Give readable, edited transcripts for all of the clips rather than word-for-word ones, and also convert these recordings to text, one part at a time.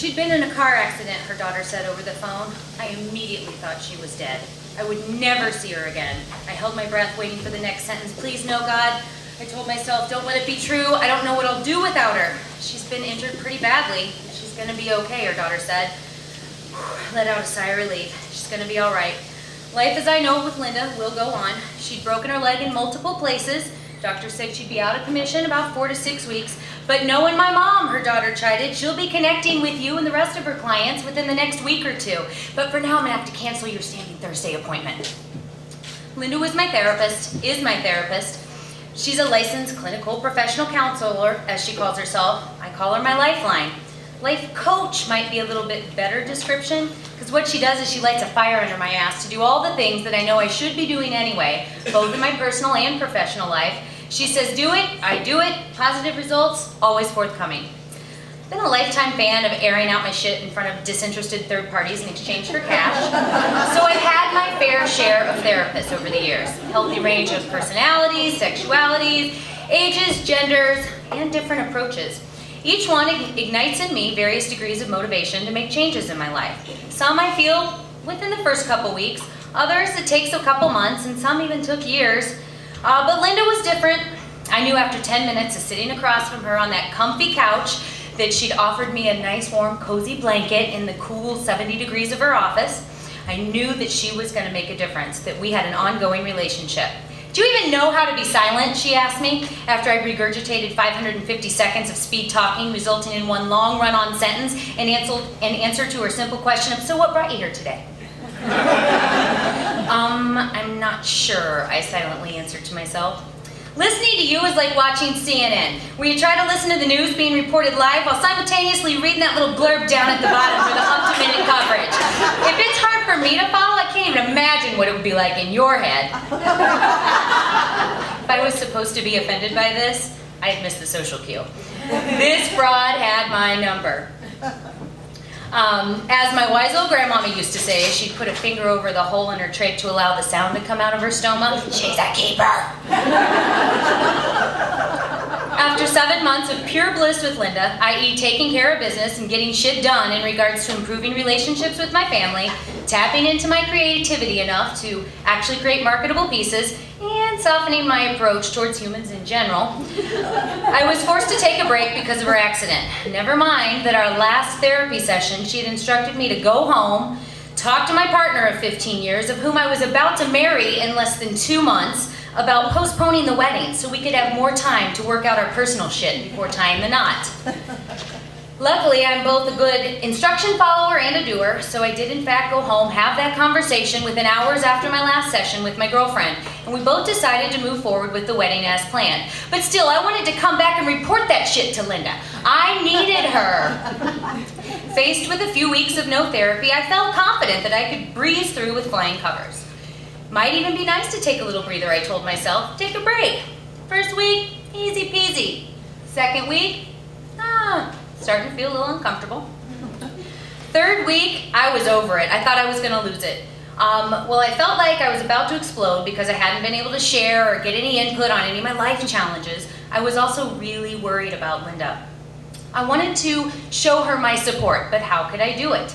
She'd been in a car accident, her daughter said over the phone. I immediately thought she was dead. I would never see her again. I held my breath waiting for the next sentence. Please, no, God. I told myself, don't let it be true. I don't know what I'll do without her. She's been injured pretty badly. She's gonna be okay, her daughter said. I let out a sigh of relief. She's gonna be all right. Life as I know it with Linda will go on. She'd broken her leg in multiple places. Doctor said she'd be out of commission about 4 to 6 weeks. But knowing my mom, her daughter chided, she'll be connecting with you and the rest of her clients within the next week or two. But for now, I'm gonna have to cancel your standing Thursday appointment. Linda was my therapist, is my therapist. She's a licensed clinical professional counselor, as she calls herself. I call her my lifeline. Life coach might be a little bit better description, because what she does is she lights a fire under my ass to do all the things that I know I should be doing anyway, both in my personal and professional life. She says do it, I do it, positive results, always forthcoming. I've been a lifetime fan of airing out my shit in front of disinterested third parties in exchange for cash. So I've had my fair share of therapists over the years. Healthy range of personalities, sexualities, ages, genders, and different approaches. Each one ignites in me various degrees of motivation to make changes in my life. Some I feel within the first couple weeks, others it takes a couple months, and some even took years. But Linda was different. I knew after 10 minutes of sitting across from her on that comfy couch that she'd offered me a nice warm cozy blanket in the cool 70 degrees of her office. I knew that she was going to make a difference, that we had an ongoing relationship. Do you even know how to be silent, she asked me, after I regurgitated 550 seconds of speed talking, resulting in one long run-on sentence in answer to her simple question of, so what brought you here today? I'm not sure, I silently answered to myself. Listening to you is like watching CNN, where you try to listen to the news being reported live while simultaneously reading that little blurb down at the bottom for the up-to-minute coverage. If it's hard for me to follow, I can't even imagine what it would be like in your head. If I was supposed to be offended by this, I had missed the social cue. This broad had my number. As my wise old grandmama used to say, she'd put a finger over the hole in her trach to allow the sound to come out of her stoma. She's a keeper. After 7 months of pure bliss with Linda, i.e. taking care of business and getting shit done in regards to improving relationships with my family, tapping into my creativity enough to actually create marketable pieces, and softening my approach towards humans in general, I was forced to take a break because of her accident. Never mind that our last therapy session, she had instructed me to go home, talk to my partner of 15 years, of whom I was about to marry in less than 2 months, about postponing the wedding so we could have more time to work out our personal shit before tying the knot. Luckily, I'm both a good instruction follower and a doer, so I did in fact go home, have that conversation within hours after my last session with my girlfriend, and we both decided to move forward with the wedding as planned. But still, I wanted to come back and report that shit to Linda. I needed her. Faced with a few weeks of no therapy, I felt confident that I could breeze through with flying colors. Might even be nice to take a little breather, I told myself. Take a break. First week, easy peasy. Second week, starting to feel a little uncomfortable. Third week, I was over it. I thought I was gonna lose it. Well, I felt like I was about to explode because I hadn't been able to share or get any input on any of my life challenges. I was also really worried about Linda. I wanted to show her my support, but how could I do it?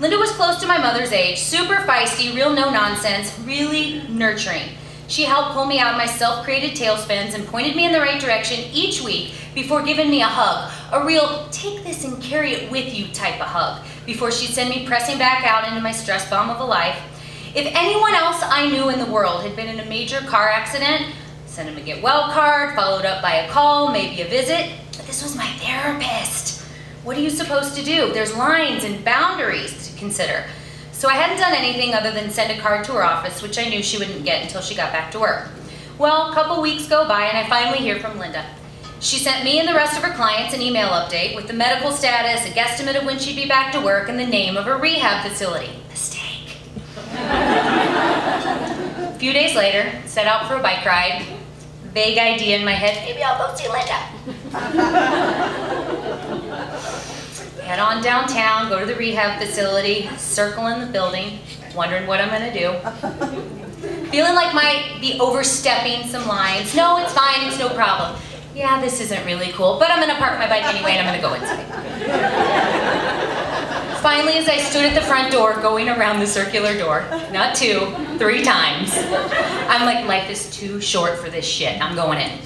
Linda was close to my mother's age, super feisty, real no-nonsense, really nurturing. She helped pull me out of my self-created tailspins and pointed me in the right direction each week before giving me a hug, a real take this and carry it with you type of hug, before she'd send me pressing back out into my stress bomb of a life. If anyone else I knew in the world had been in a major car accident, send them a get well card, followed up by a call, maybe a visit, but this was my therapist. What are you supposed to do? There's lines and boundaries to consider. So I hadn't done anything other than send a card to her office, which I knew she wouldn't get until she got back to work. Well, a couple weeks go by and I finally hear from Linda. She sent me and the rest of her clients an email update with the medical status, a guesstimate of when she'd be back to work, and the name of her rehab facility. Mistake. A few days later, set out for a bike ride. Vague idea in my head, maybe I'll go see Linda. Head on downtown, go to the rehab facility, circle in the building, wondering what I'm gonna do. Feeling like might be overstepping some lines. No, it's fine, it's no problem. Yeah, this isn't really cool, but I'm gonna park my bike anyway and I'm gonna go inside. Finally, as I stood at the front door, going around the circular door, not 2, 3 times, I'm like, life is too short for this shit. I'm going in.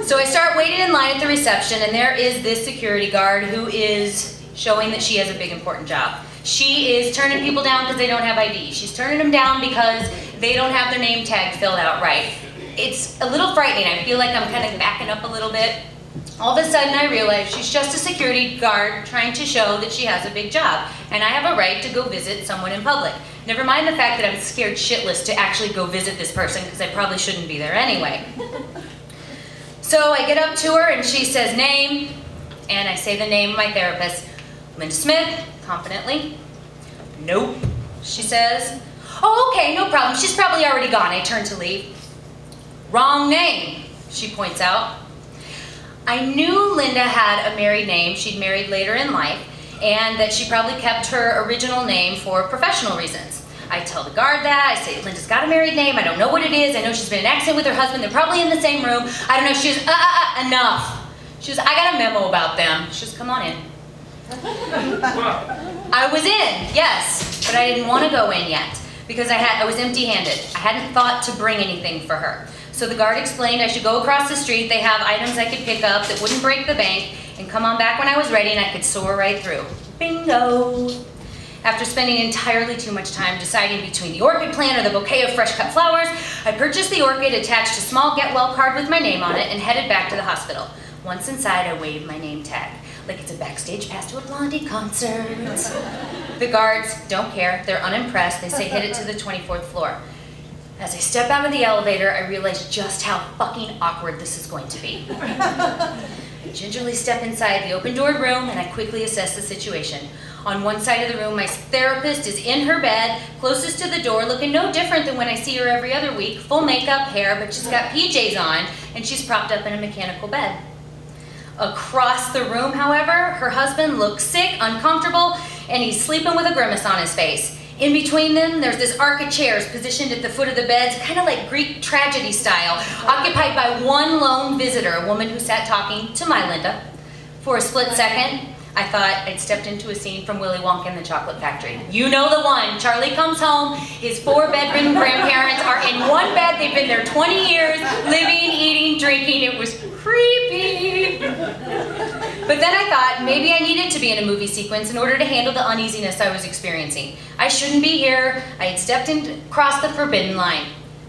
So I start waiting in line at the reception, and there is this security guard who is showing that she has a big important job. She is turning people down because they don't have ID. She's turning them down because they don't have their name tag filled out right. It's a little frightening. I feel like I'm kind of backing up a little bit. All of a sudden I realize she's just a security guard trying to show that she has a big job, and I have a right to go visit someone in public. Never mind the fact that I'm scared shitless to actually go visit this person because I probably shouldn't be there anyway. So I get up to her and she says name, and I say the name of my therapist, Linda Smith, confidently. Nope, she says. Oh, okay, no problem. She's probably already gone. I turn to leave. Wrong name, she points out. I knew Linda had a married name. She'd married later in life, and that she probably kept her original name for professional reasons. I tell the guard that. I say, Linda's got a married name. I don't know what it is. I know she's been in an accident with her husband. They're probably in the same room. I don't know. She goes, enough. She goes, I got a memo about them. She goes, come on in. I was in, yes, but I didn't want to go in yet because I was empty-handed. I hadn't thought to bring anything for her. So the guard explained I should go across the street. They have items I could pick up that wouldn't break the bank, and come on back when I was ready and I could soar right through. Bingo! After spending entirely too much time deciding between the orchid plant or the bouquet of fresh cut flowers, I purchased the orchid, attached a small get well card with my name on it, and headed back to the hospital. Once inside, I waved my name tag, like it's a backstage pass to a Blondie concert. The guards don't care. They're unimpressed. They say hit it to the 24th floor. As I step out of the elevator, I realize just how fucking awkward this is going to be. I gingerly step inside the open-doored room, and I quickly assess the situation. On one side of the room, my therapist is in her bed, closest to the door, looking no different than when I see her every other week. Full makeup, hair, but she's got PJs on, and she's propped up in a mechanical bed. Across the room, however, her husband looks sick, uncomfortable, and he's sleeping with a grimace on his face. In between them, there's this arc of chairs positioned at the foot of the beds, kind of like Greek tragedy style, occupied by one lone visitor, a woman who sat talking to my Linda. For a split second, I thought I'd stepped into a scene from Willy Wonka and the Chocolate Factory. You know the one. Charlie comes home, his 4 bedridden grandparents are in one bed, they've been there 20 years, living, eating, drinking. It was creepy. But then I thought maybe I needed to be in a movie sequence in order to handle the uneasiness I was experiencing. I shouldn't be here. I had stepped across the forbidden line.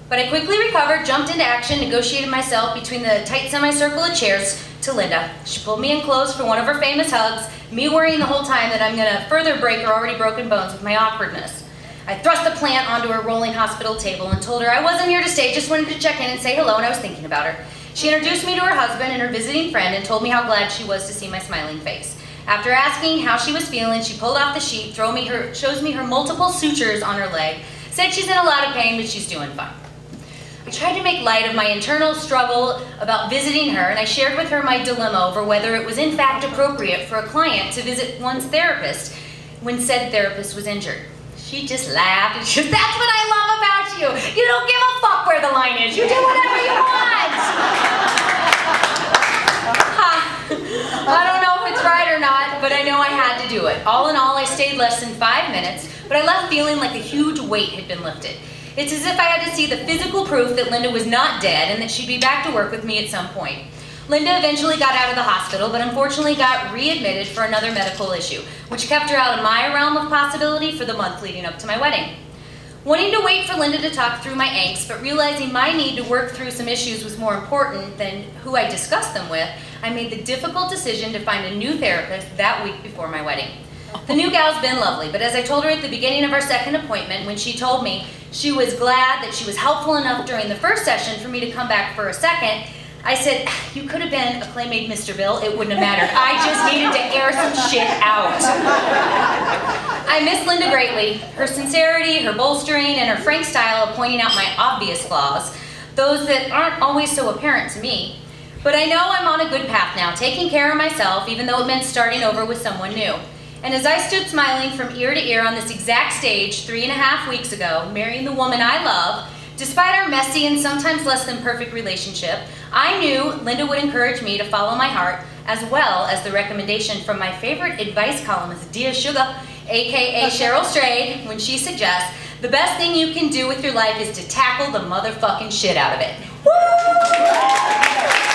But I quickly recovered, jumped into action, negotiated myself between the tight semicircle of chairs to Linda. She pulled me in close for one of her famous hugs, me worrying the whole time that I'm gonna further break her already broken bones with my awkwardness. I thrust the plant onto her rolling hospital table and told her I wasn't here to stay, just wanted to check in and say hello, and I was thinking about her. She introduced me to her husband and her visiting friend and told me how glad she was to see my smiling face. After asking how she was feeling, she pulled off the sheet, shows me her multiple sutures on her leg, said she's in a lot of pain, but she's doing fine. I tried to make light of my internal struggle about visiting her, and I shared with her my dilemma over whether it was in fact appropriate for a client to visit one's therapist when said therapist was injured. She just laughed and she goes, "That's what I love about you. You don't give a fuck where the line is. You do whatever you want." I don't know if it's right or not, but I know I had to do it. All in all, I stayed less than 5 minutes, but I left feeling like a huge weight had been lifted. It's as if I had to see the physical proof that Linda was not dead and that she'd be back to work with me at some point. Linda eventually got out of the hospital, but unfortunately got readmitted for another medical issue, which kept her out of my realm of possibility for the month leading up to my wedding. Wanting to wait for Linda to talk through my angst, but realizing my need to work through some issues was more important than who I discussed them with, I made the difficult decision to find a new therapist that week before my wedding. The new gal's been lovely, but as I told her at the beginning of our second appointment, when she told me she was glad that she was helpful enough during the first session for me to come back for a second, I said, "You could have been a clay-made Mr. Bill, it wouldn't have mattered. I just needed to air some shit out." I miss Linda greatly. Her sincerity, her bolstering, and her frank style of pointing out my obvious flaws, those that aren't always so apparent to me. But I know I'm on a good path now, taking care of myself, even though it meant starting over with someone new. And as I stood smiling from ear to ear on this exact stage 3.5 weeks ago, marrying the woman I love, despite our messy and sometimes less than perfect relationship, I knew Linda would encourage me to follow my heart, as well as the recommendation from my favorite advice columnist, Dia Sugar, aka Cheryl Strayed, when she suggests the best thing you can do with your life is to tackle the motherfucking shit out of it. Woo!